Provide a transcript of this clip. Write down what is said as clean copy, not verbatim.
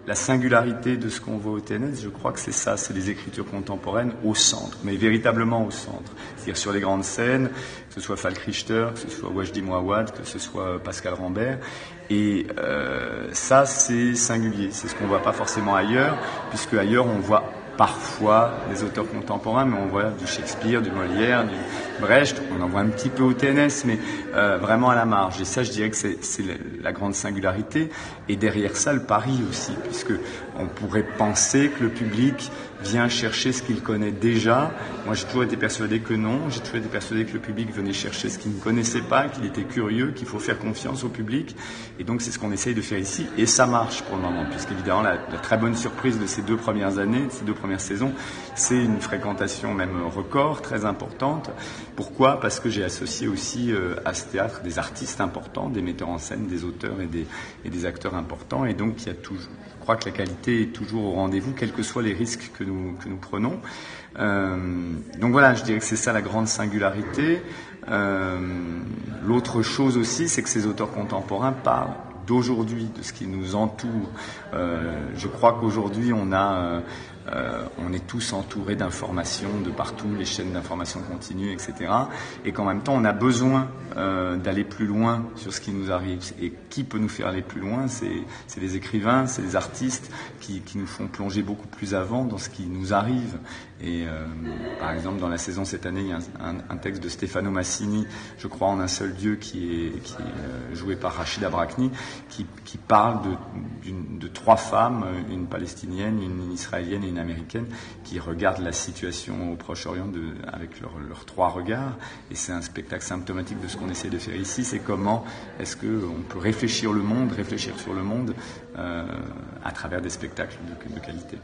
la singularité de ce qu'on voit au TNS, je crois que c'est ça, c'est les écritures contemporaines au centre, mais véritablement au centre. C'est-à-dire sur les grandes scènes, que ce soit Falk Richter, que ce soit Wajdi Mouawad, que ce soit Pascal Rambert. Et ça, c'est singulier. C'est ce qu'on ne voit pas forcément ailleurs, puisque ailleurs, on voit parfois des auteurs contemporains, mais on voit du Shakespeare, du Molière, du Brecht, on en voit un petit peu au TNS, mais vraiment à la marge. Et ça, je dirais que c'est la grande singularité. Et derrière ça, le pari aussi, puisque on pourrait penser que le public vient chercher ce qu'il connaît déjà. Moi, j'ai toujours été persuadé que non. J'ai toujours été persuadé que le public venait chercher ce qu'il ne connaissait pas, qu'il était curieux, qu'il faut faire confiance au public. Et donc, c'est ce qu'on essaye de faire ici. Et ça marche pour le moment, puisqu'évidemment, la très bonne surprise de ces 2 premières années, de ces 2 premières saisons, c'est une fréquentation même record, très importante. Pourquoi ? Parce que j'ai associé aussi à ce théâtre des artistes importants, des metteurs en scène, des auteurs et des acteurs importants. Et donc, il y a toujours, je crois que la qualité est toujours au rendez-vous, quels que soient les risques que nous prenons. Donc voilà, je dirais que c'est ça la grande singularité. L'autre chose aussi, c'est que ces auteurs contemporains parlent d'aujourd'hui, de ce qui nous entoure. Je crois qu'aujourd'hui, on est tous entourés d'informations de partout, les chaînes d'information continue, etc. Et qu'en même temps, on a besoin d'aller plus loin sur ce qui nous arrive. Et qui peut nous faire aller plus loin ? C'est les écrivains, c'est les artistes qui nous font plonger beaucoup plus avant dans ce qui nous arrive. Et par exemple, dans la saison cette année, il y a un texte de Stefano Massini, je crois en un seul Dieu, qui est joué par Rachida Brakni, qui parle de 3 femmes, une palestinienne, une israélienne et une américaine, qui regardent la situation au Proche-Orient avec leurs 3 regards. Et c'est un spectacle symptomatique de ce qu'on essaie de faire ici. C'est comment est-ce qu'on peut réfléchir sur le monde à travers des spectacles de qualité.